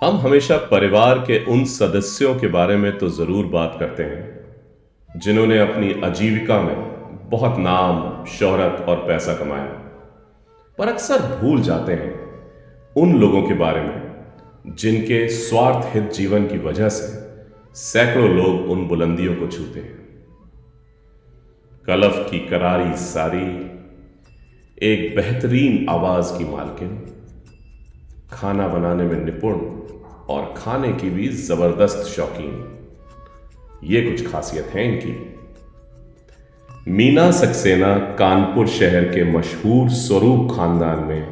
हम हमेशा परिवार के उन सदस्यों के बारे में तो जरूर बात करते हैं जिन्होंने अपनी आजीविका में बहुत नाम, शोहरत और पैसा कमाया, पर अक्सर भूल जाते हैं उन लोगों के बारे में जिनके स्वार्थ हित जीवन की वजह से सैकड़ों लोग उन बुलंदियों को छूते हैं। कलफ की करारी सारी, एक बेहतरीन आवाज की मालकिन, खाना बनाने में निपुण और खाने की भी जबरदस्त शौकीन, ये कुछ खासियत है इनकी। मीना सक्सेना कानपुर शहर के मशहूर स्वरूप खानदान में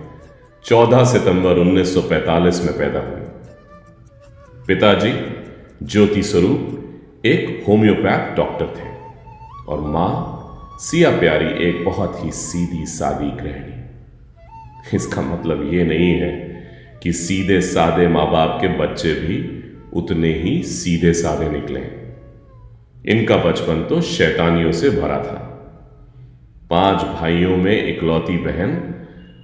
14 सितंबर 1945 में पैदा हुई। पिताजी ज्योति स्वरूप एक होम्योपैथ डॉक्टर थे और मां सिया प्यारी एक बहुत ही सीधी सादी गृहिणी। इसका मतलब ये नहीं है कि सीधे सादे मां बाप के बच्चे भी उतने ही सीधे सादे निकले। इनका बचपन तो शैतानियों से भरा था। 5 भाइयों में इकलौती बहन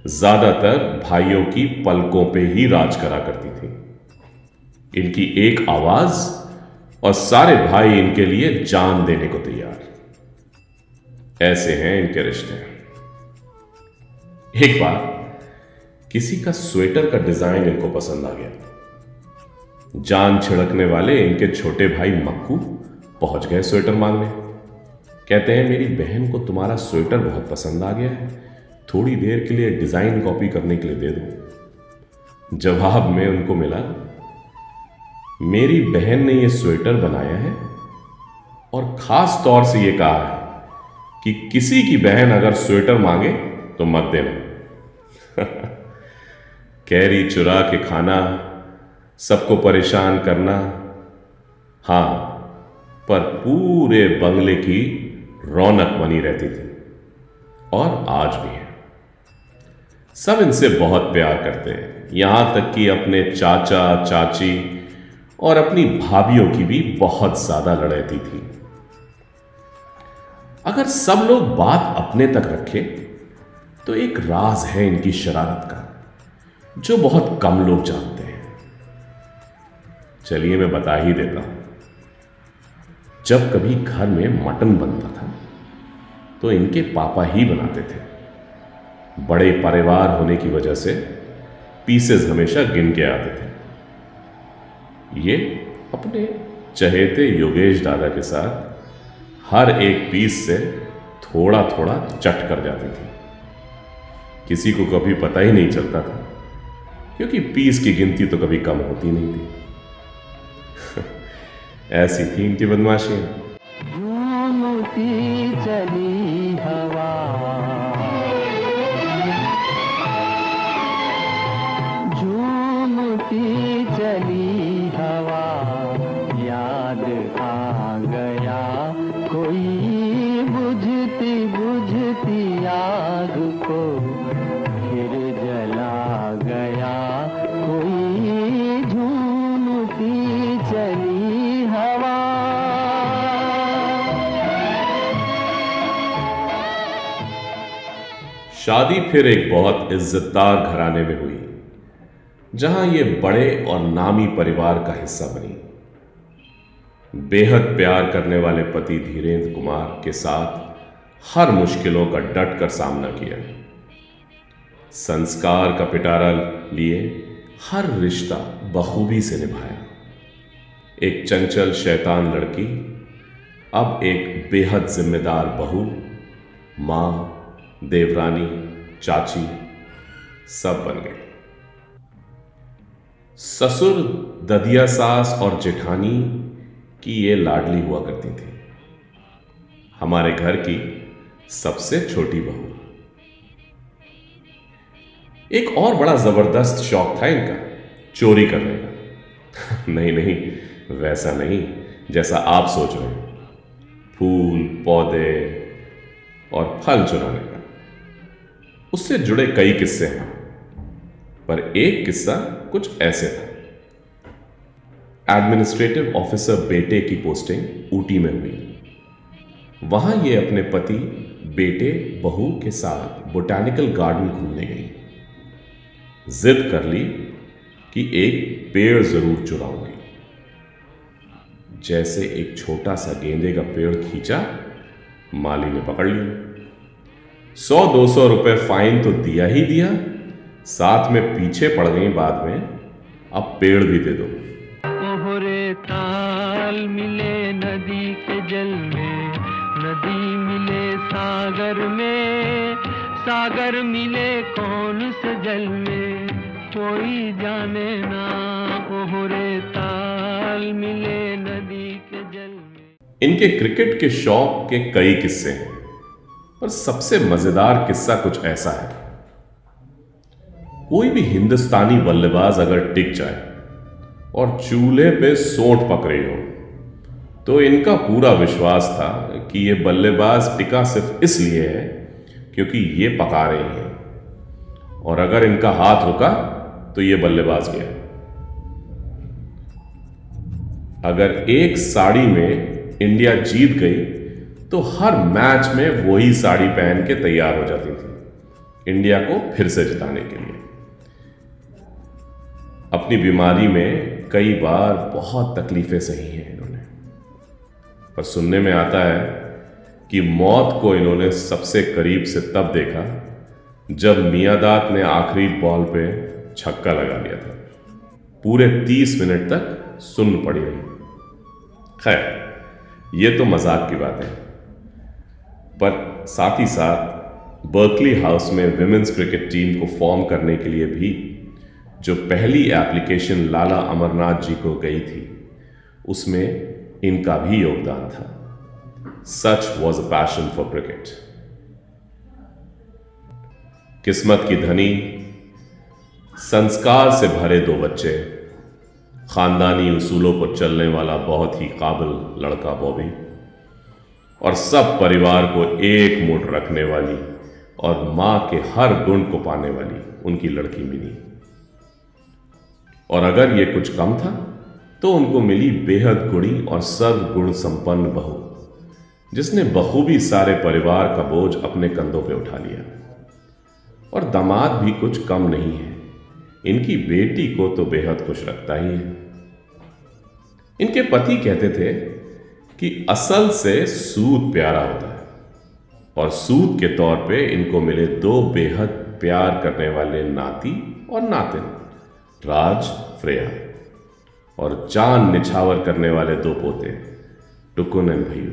ज्यादातर भाइयों की पलकों पे ही राज करा करती थी। इनकी एक आवाज और सारे भाई इनके लिए जान देने को तैयार। ऐसे हैं इनके रिश्ते। एक बार किसी का स्वेटर का डिजाइन इनको पसंद आ गया। जान छिड़कने वाले इनके छोटे भाई मक्कू पहुंच गए स्वेटर मांगने। कहते हैं, मेरी बहन को तुम्हारा स्वेटर बहुत पसंद आ गया है, थोड़ी देर के लिए डिजाइन कॉपी करने के लिए दे दो। जवाब में उनको मिला, मेरी बहन ने यह स्वेटर बनाया है और खास तौर से यह कहा है कि किसी की बहन अगर स्वेटर मांगे तो मत देना। कैरी चुरा के खाना, सबको परेशान करना, हां, पर पूरे बंगले की रौनक बनी रहती थी और आज भी है। सब इनसे बहुत प्यार करते हैं, यहां तक कि अपने चाचा, चाची और अपनी भाभियों की भी बहुत ज्यादा लड़ैती थी। अगर सब लोग बात अपने तक रखें तो एक राज है इनकी शरारत का जो बहुत कम लोग जानते हैं। चलिए मैं बता ही देता हूं। जब कभी घर में मटन बनता था तो इनके पापा ही बनाते थे। बड़े परिवार होने की वजह से पीसेस हमेशा गिन के आते थे। ये अपने चहेते योगेश दादा के साथ हर एक पीस से थोड़ा थोड़ा चट कर जाती थी। किसी को कभी पता ही नहीं चलता था क्योंकि पीस की गिनती तो कभी कम होती नहीं थी। ऐसी थी इनकी बदमाशी। झूमती चली हवा, झूमती चली हवा, याद आ गया कोई बुझती बुझती आग को, फिर जला गया कोई झूमती चली हवा। शादी फिर एक बहुत इज्जतदार घराने में हुई जहां ये बड़े और नामी परिवार का हिस्सा बनी। बेहद प्यार करने वाले पति धीरेन्द्र कुमार के साथ हर मुश्किलों का डट कर सामना किया। संस्कार का पिटारा लिए हर रिश्ता बखूबी से निभाया। एक चंचल शैतान लड़की अब एक बेहद जिम्मेदार बहू, मां, देवरानी, चाची सब बन गए। ससुर, ददिया सास और जेठानी की ये लाडली हुआ करती थी। हमारे घर की सबसे छोटी बहू। एक और बड़ा जबरदस्त शौक था इनका, चोरी करने का। नहीं नहीं, वैसा नहीं जैसा आप सोच रहे हैं, फूल, पौधे और फल चुराने का। उससे जुड़े कई किस्से हैं, पर एक किस्सा कुछ ऐसे था। एडमिनिस्ट्रेटिव ऑफिसर बेटे की पोस्टिंग ऊटी में हुई। वहां ये अपने पति, बेटे, बहू के साथ बोटैनिकल गार्डन घूमने गई। जिद कर ली कि एक पेड़ जरूर चुराऊंगी। जैसे एक छोटा सा गेंदे का पेड़ खींचा, माली ने पकड़ लिया। 100-200 रुपए फाइन तो दिया ही दिया, साथ में पीछे पड़ गई बाद में, अब पेड़ भी दे दो। ओहरे ताल मिले नदी के जल में, नदी मिले सागर में, सागर मिले कौन से जल में, कोई जाने ना। ओहरे ताल मिले नदी के जल में। इनके क्रिकेट के शौक के कई किस्से हैं, पर सबसे मजेदार किस्सा कुछ ऐसा है। कोई भी हिंदुस्तानी बल्लेबाज अगर टिक जाए और चूल्हे पे सोंठ पक रही हो, तो इनका पूरा विश्वास था कि ये बल्लेबाज टिका सिर्फ इसलिए है क्योंकि ये पका रहे हैं, और अगर इनका हाथ रुका तो ये बल्लेबाज गया। अगर एक साड़ी में इंडिया जीत गई तो हर मैच में वही साड़ी पहन के तैयार हो जाती थी इंडिया को फिर से जिताने के लिए। अपनी बीमारी में कई बार बहुत तकलीफें सही हैं इन्होंने, पर सुनने में आता है कि मौत को इन्होंने सबसे करीब से तब देखा जब मियांदाद ने आखिरी बॉल पे छक्का लगा लिया था। पूरे 30 मिनट तक सुन्न पड़ी रही। खैर, ये तो मजाक की बात है, पर साथ ही साथ बर्कली हाउस में विमेंस क्रिकेट टीम को फॉर्म करने के लिए भी जो पहली एप्लीकेशन लाला अमरनाथ जी को गई थी, उसमें इनका भी योगदान था। सच was a passion for cricket. किस्मत की धनी, संस्कार से भरे 2 बच्चे, खानदानी उसूलों पर चलने वाला बहुत ही काबिल लड़का बॉबी, और सब परिवार को एक मुठ रखने वाली और मां के हर गुण को पाने वाली उनकी लड़की मिली। और अगर ये कुछ कम था तो उनको मिली बेहद गुणी और सर्वगुण संपन्न बहू, जिसने बखूबी सारे परिवार का बोझ अपने कंधों पे उठा लिया। और दामाद भी कुछ कम नहीं है, इनकी बेटी को तो बेहद खुश रखता ही है। इनके पति कहते थे कि असल से सूद प्यारा होता है, और सूद के तौर पे इनको मिले 2 बेहद प्यार करने वाले नाती और नातिन, राज, फ्रेया, और जान निछावर करने वाले 2 पोते, टुकुन एंड भैयू।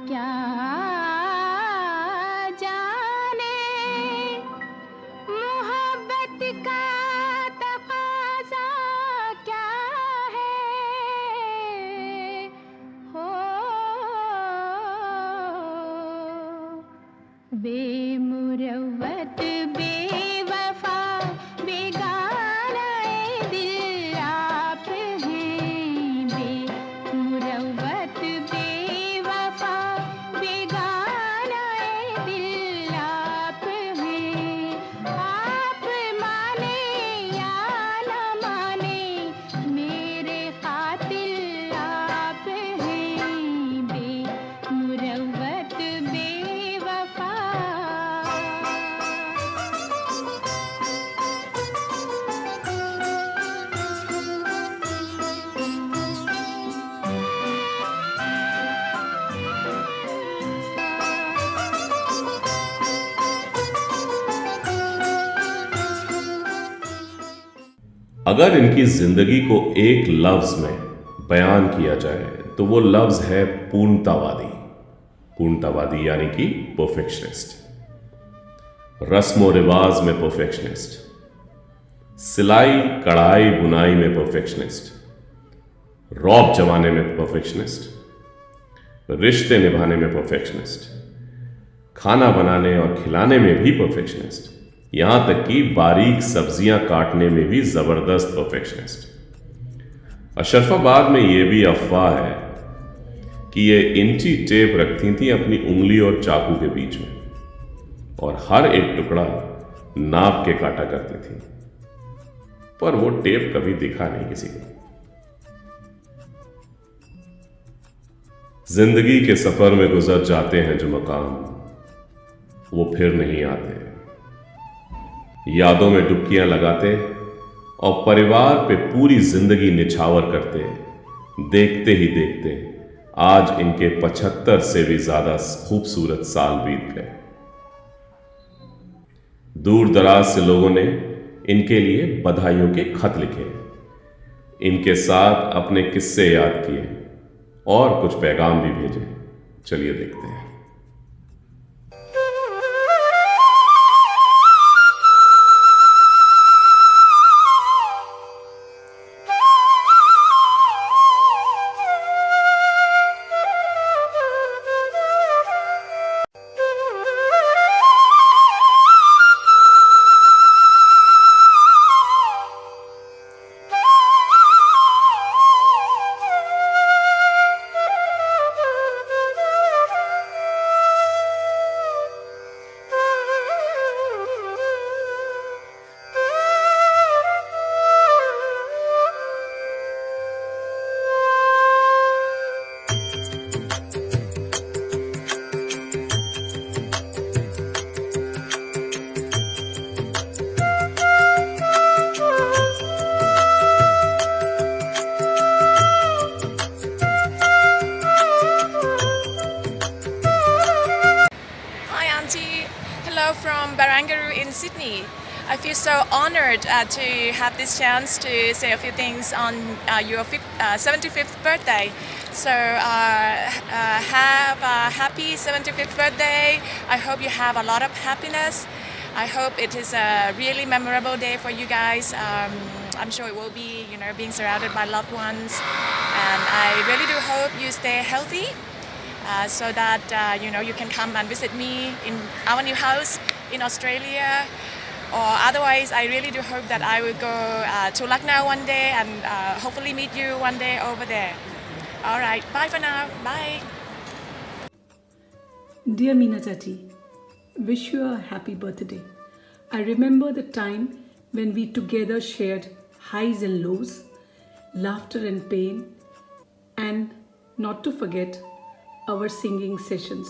क्या जाने मोहब्बत का तकाज़ा क्या है, हो बेमुरव्वत बेवफा बेगाना ए दिल आप हैं, बेमुरव्वत बेवफा बेगाना ए दिल आप हैं। आप माने या न माने मेरे कातिल आप हैं, बेमुरव्वत बेवफा। अगर इनकी जिंदगी को एक लफ्ज में बयान किया जाए तो वो लफ्ज है पूर्णतावादी। पूर्णतावादी यानी कि परफेक्शनिस्ट, रस्म और रिवाज में परफेक्शनिस्ट, सिलाई कढ़ाई बुनाई में परफेक्शनिस्ट, रौब जमाने में परफेक्शनिस्ट, रिश्ते निभाने में परफेक्शनिस्ट, खाना बनाने और खिलाने में भी परफेक्शनिस्ट, यहां तक कि बारीक सब्जियां काटने में भी जबरदस्त परफेक्शनिस्ट। अशरफाबाद में यह भी अफवाह है कि ये इंची टेप रखती थी अपनी उंगली और चाकू के बीच में, और हर एक टुकड़ा नाप के काटा करती थी, पर वो टेप कभी दिखा नहीं किसी को। जिंदगी के सफर में गुजर जाते हैं जो मकाम, वो फिर नहीं आते। यादों में डुबकियां लगाते और परिवार पे पूरी जिंदगी निछावर करते, देखते ही देखते आज इनके 75 से भी ज्यादा खूबसूरत साल बीत गए। दूर दराज से लोगों ने इनके लिए बधाइयों के खत लिखे, इनके साथ अपने किस्से याद किए और कुछ पैगाम भी भेजे। चलिए देखते हैं। Hello from Barangaroo in Sydney. I feel so honored to have this chance to say a few things on your 75th birthday. So have a happy 75th birthday. I hope you have a lot of happiness. I hope it is a really memorable day for you guys. I'm sure it will be, being surrounded by loved ones. And I really do hope you stay healthy. So that you can come and visit me in our new house in Australia, or otherwise I really do hope that I will go to Lucknow one day and hopefully meet you one day over there. All right, bye for now. Bye. Dear Meena Chachi, wish you a happy birthday. I remember the time when we together shared highs and lows, laughter and pain, and not to forget our singing sessions.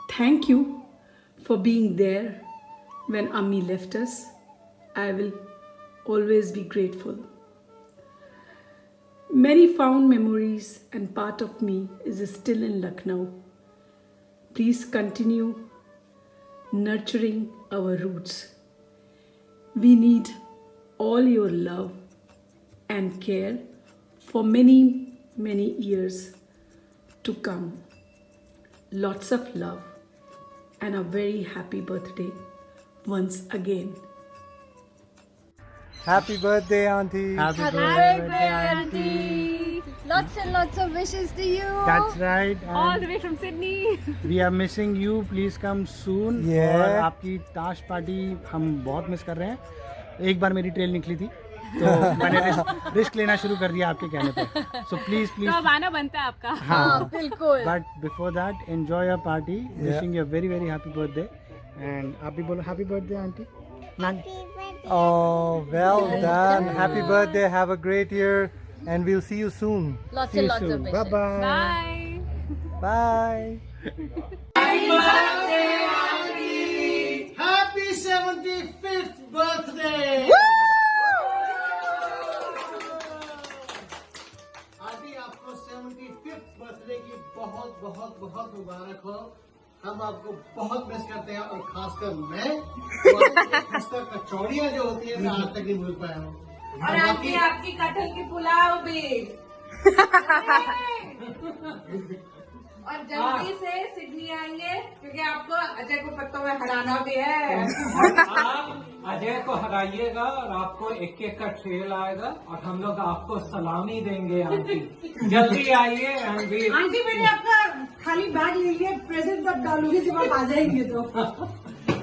Thank you for being there when Ammi left us. I will always be grateful. Many fond memories and part of me is still in Lucknow. Please continue nurturing our roots. We need all your love and care for many, many years to come. Lots of love and a very happy birthday once again. Happy birthday, Auntie. Happy birthday, Auntie. Lots and lots of wishes to you. That's right. All the way from Sydney. We are missing you. Please come soon. Yeah. और आपकी ताश party हम बहुत miss कर रहे हैं. एक बार मेरी ट्रेल निकली थी तो मैंने रिस्क लेना शुरू कर दिया आपके कहने पे. So please. तो अब आना बनता है आपका. हाँ, बिल्कुल. But before that, enjoy your party. Wishing you a very very happy birthday. And आप भी बोलो happy birthday, Auntie. Oh, well done. Happy birthday. Have a great year. And we'll see you soon. Lots See and you lots of soon. wishes. Bye-bye. Bye. Bye. Happy 75th birthday! Aunty आपको 75th birthday की बहुत बहुत बहुत मुबारक हो. हम आपको बहुत miss करते हैं और खासकर मैं खासकर कचौड़ियाँ जो होती है मैं आज तक नहीं भूल पाया हूँ. और आपकी कटहल की पुलाव भी. और जल्दी से सिडनी आएंगे क्योंकि आपको अजय को पत्तों में हराना भी है. आप अजय को हराइएगा और आपको एक एक का ट्रेल आएगा और हम लोग आपको सलामी देंगे. आंटी जल्दी आइए. आंटी मैंने आपका खाली बैग ले लिया. प्रेजेंट अब डालूंगी जब आप आ जाएंगे तो.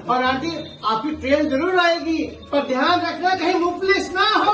और आंटी आपकी ट्रेन जरूर आएगी पर ध्यान रखना कहीं मुफलिस ना हो.